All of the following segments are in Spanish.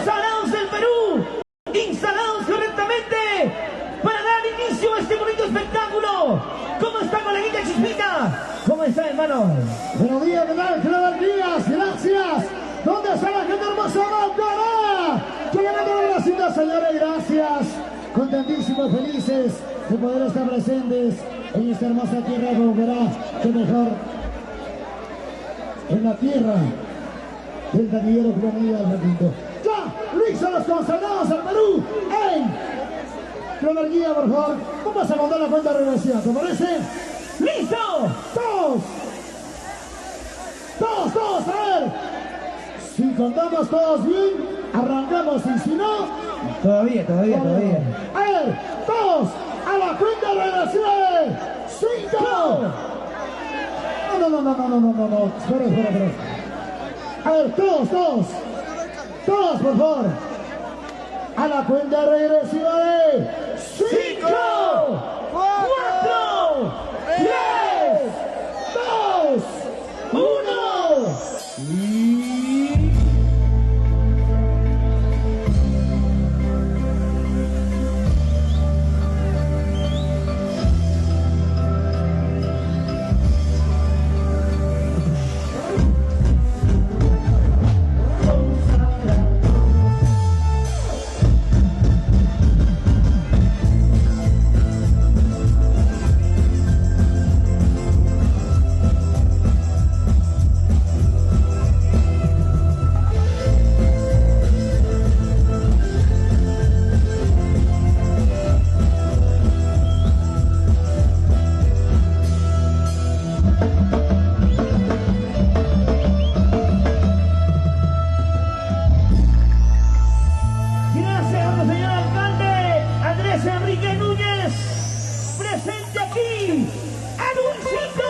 Salados del Perú, instalados correctamente para dar inicio a este bonito espectáculo. ¿Cómo está, coleguita Chispita? ¿Cómo está, hermano? Buenos días, buenos días, gracias. ¿Dónde está la gente hermosa? ¡Macará! ¡Que ganando la cita, señores! Gracias. Contentísimos, felices de poder estar presentes en esta hermosa tierra de Bogotá. ¡Qué mejor! En la tierra del taquillero Cronilla del Requinto. ¡Ya! ¡Listos los consagrados al Perú! ¡Ey! Cronología, por favor. Vamos a contar la cuenta regresiva, ¿te parece? ¡Listo! ¡Todos! ¡Todos! A ver. Si contamos todos bien, arrancamos. Y si no... Todavía. A ver, todos a la cuenta regresiva de 5. No. Espera. A ver, todos, por favor. A la cuenta regresiva de 5, 4, 3, 2, 1. Enrique Núñez, presente aquí, anuncito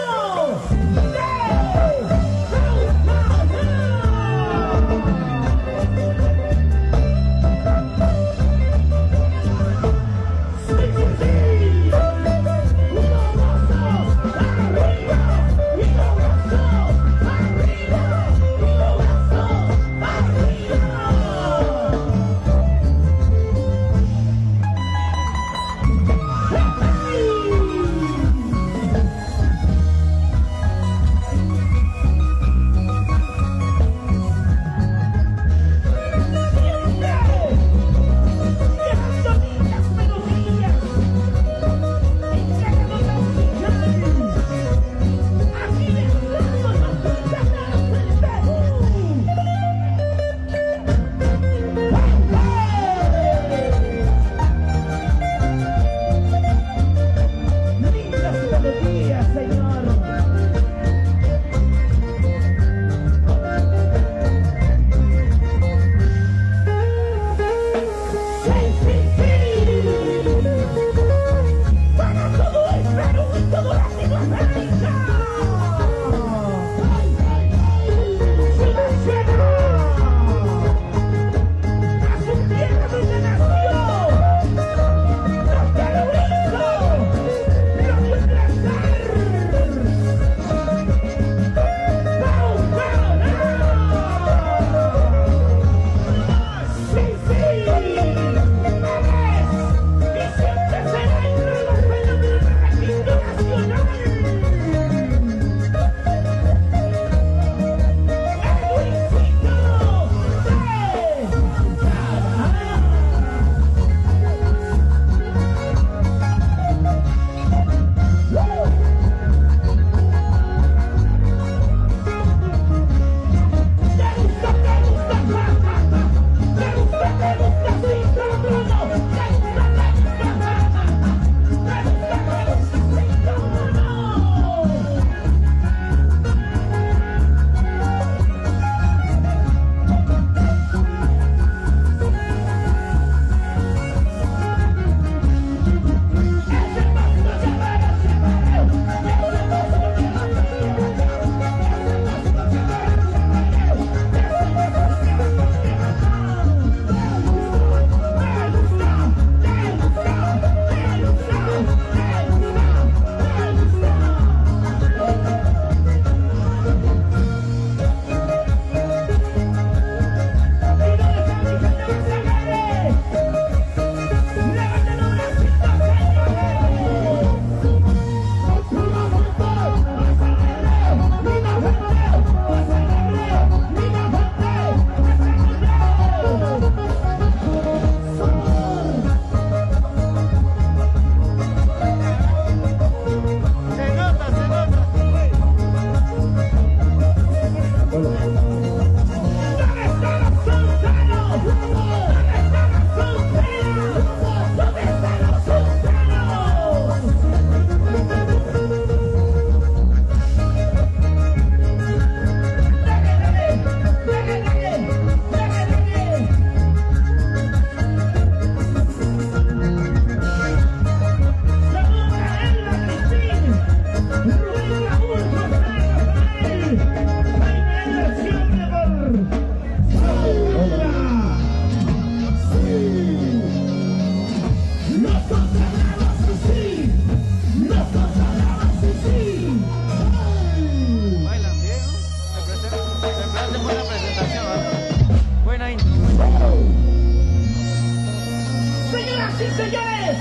señores,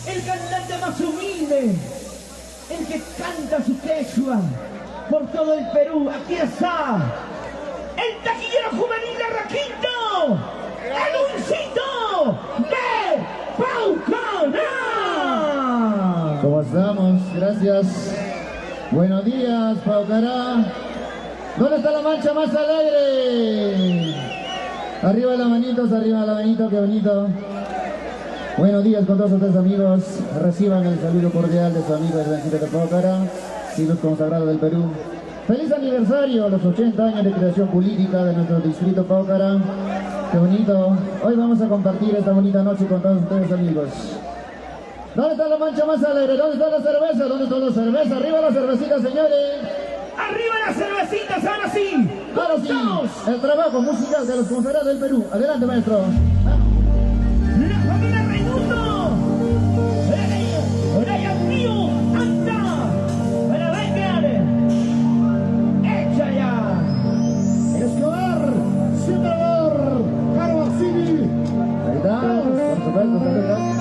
el cantante más humilde, el que canta su quechua por todo el Perú. Aquí está el taquillero juvenil de Requinto, Anuncito de Paucará. ¿Cómo estamos? Gracias. Buenos días, Paucará. ¿Dónde está la mancha más alegre? Arriba la manito, qué bonito. Buenos días con todos ustedes, amigos. Reciban el saludo cordial de su amigo el Vencito de Paucará, Silos Consagrados del Perú. Feliz aniversario, los 80 años de creación política de nuestro distrito Paucará. Qué bonito. Hoy vamos a compartir esta bonita noche con todos ustedes, amigos. ¿Dónde está la mancha más alegre? ¿Dónde está la cerveza? ¿Dónde está la cerveza? Arriba la cervecita, señores. Arriba las cervecitas, ahora sí. Ahora sí, el trabajo musical de los consagrados del Perú. Adelante, maestro. La familia Raimundo. Raya mío, anda. Para vengar. Echa ya. Escobar, Senador, Carvajal. Ahí está, por supuesto, también.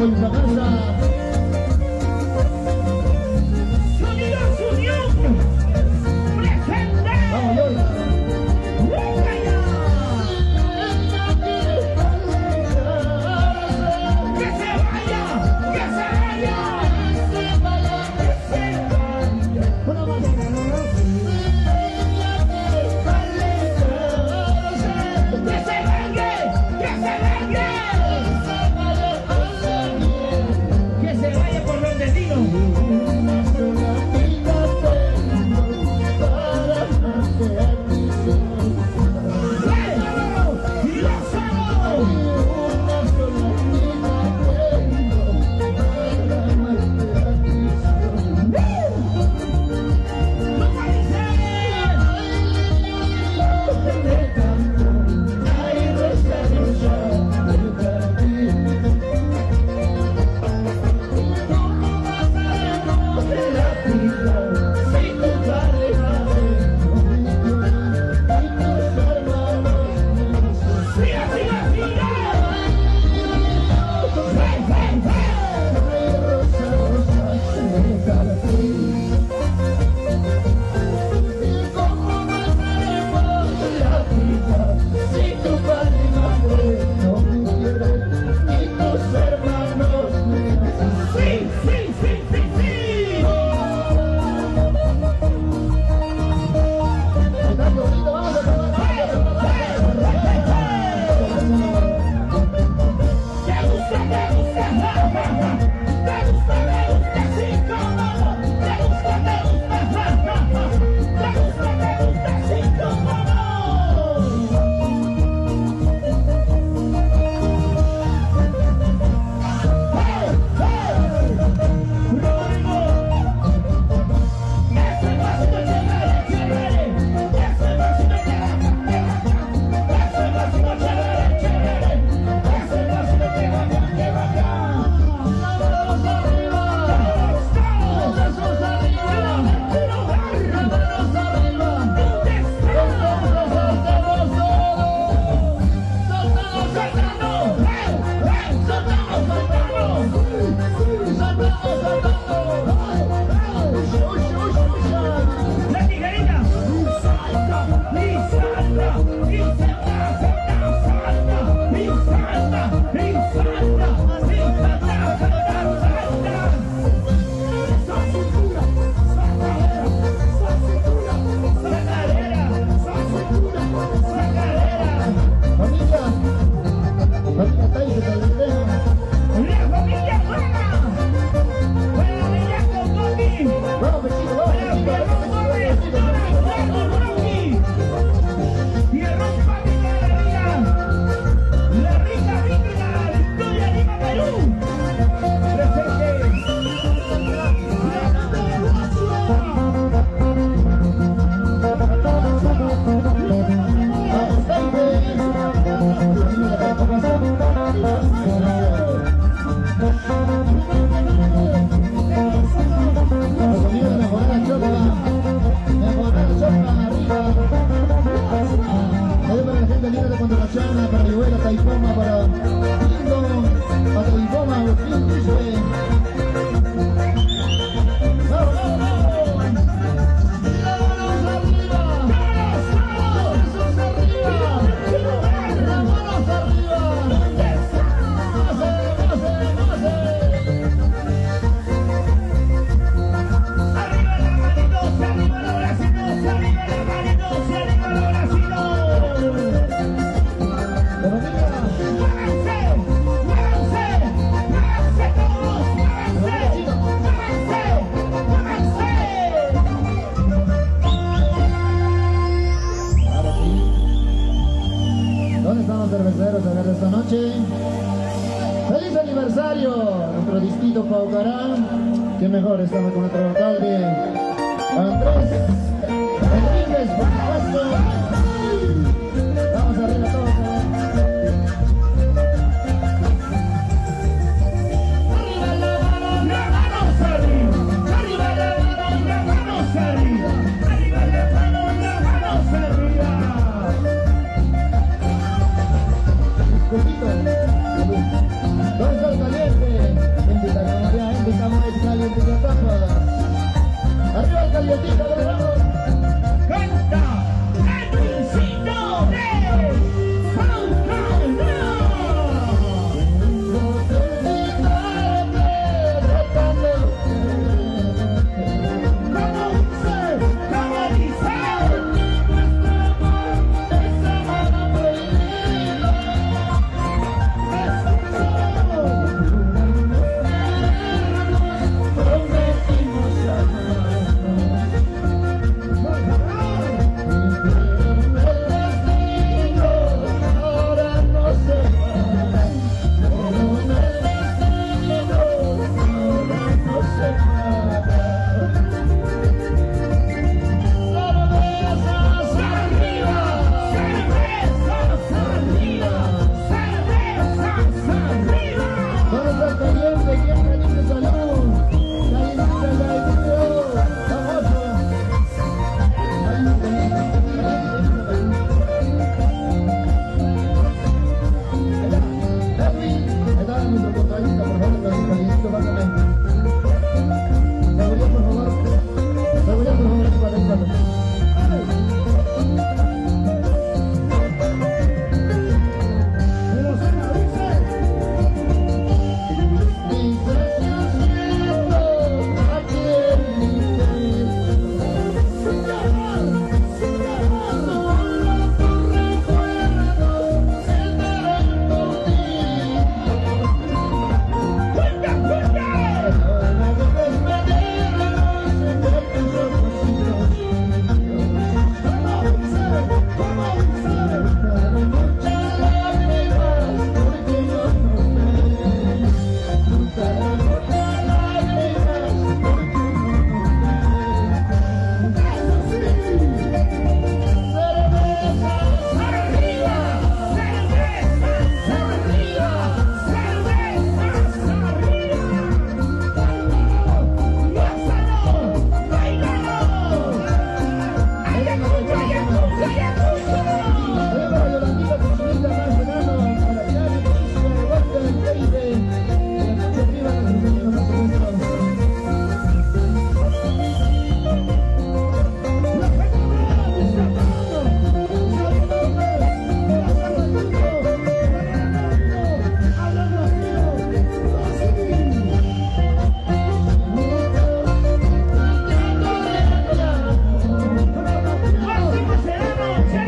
con su casa. Vamos, Yola. Qué mejor, estamos con nuestro alcalde Andrés Enríquez, por supuesto. Vamos arriba todos. Arriba la manos arriba. Arriba la manos arriba. Arriba la manos arriba. Cosito. ¿Dónde está el caliente? para Yolandita Cristina, más verano, para Cari, Patricia, Walter, Leide, mucho arriba, nuestros amigos, por supuesto. Máximo Serrano,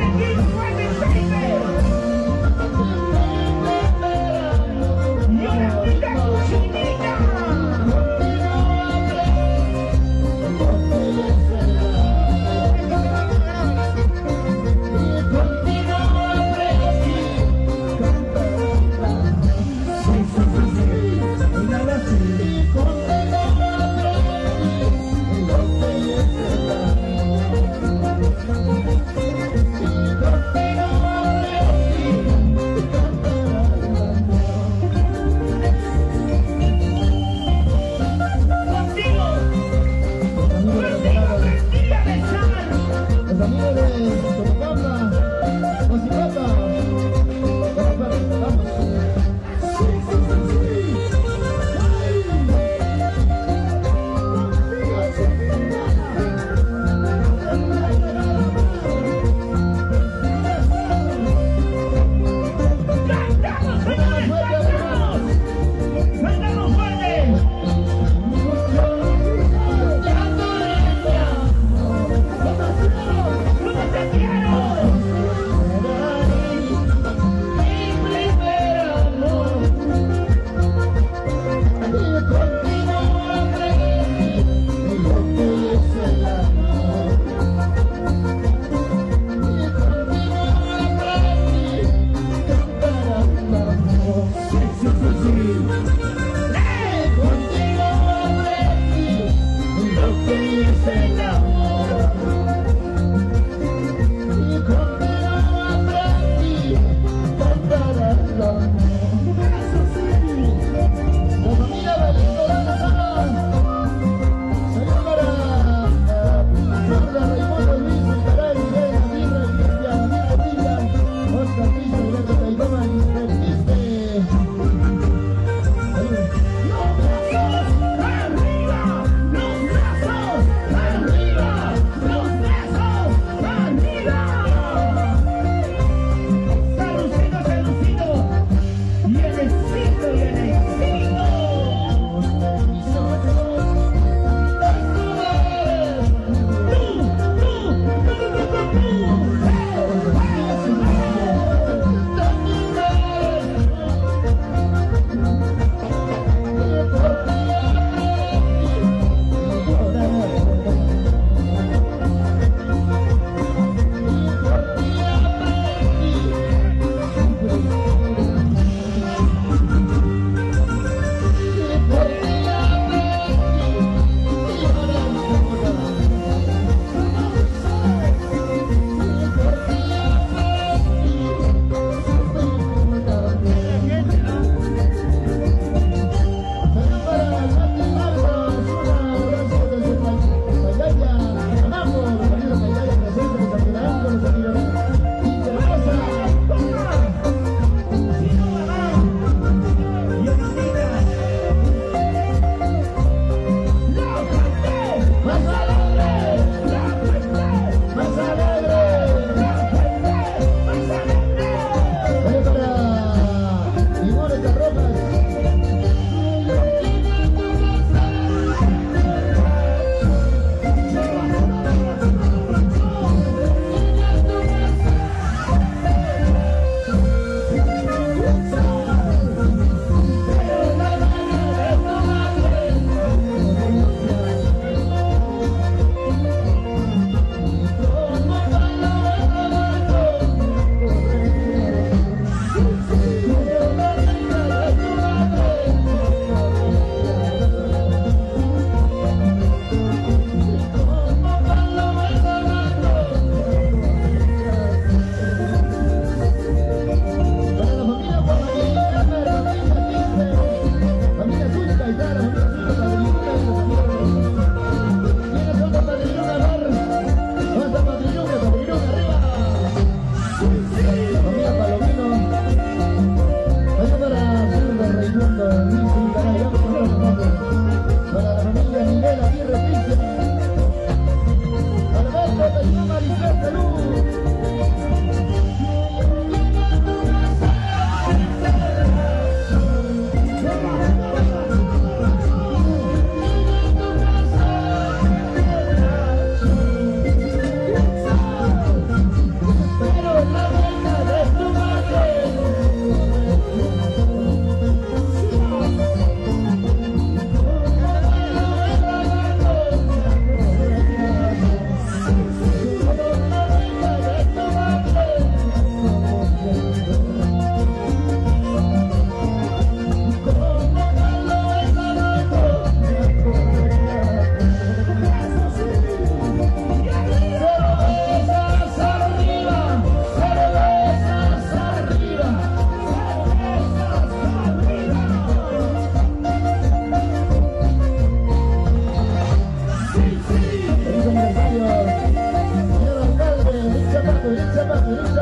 Thank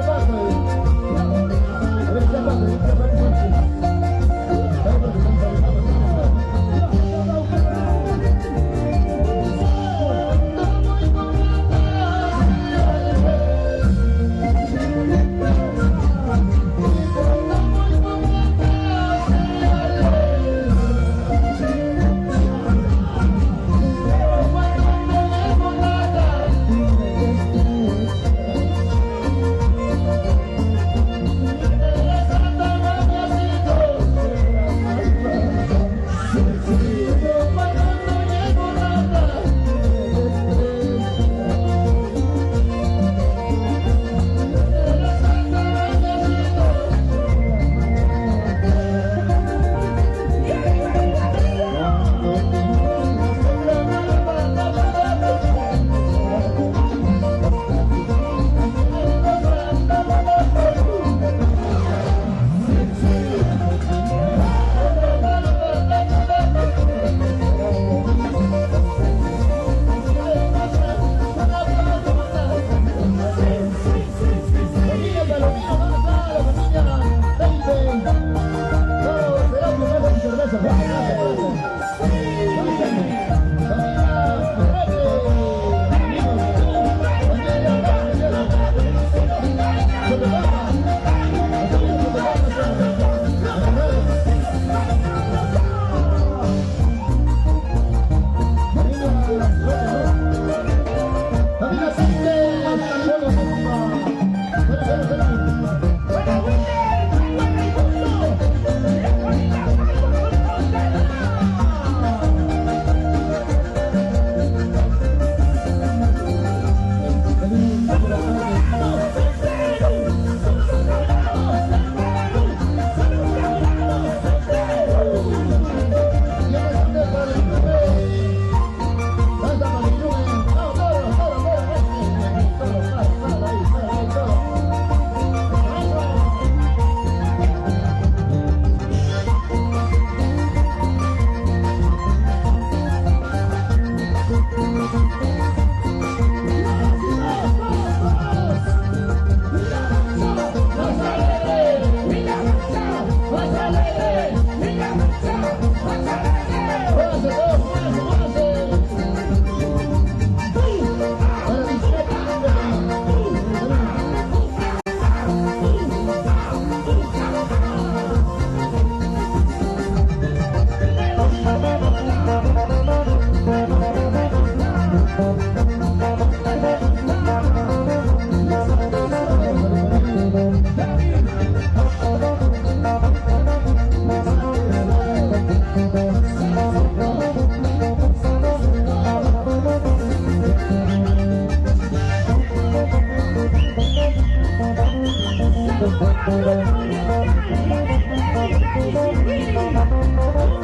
you.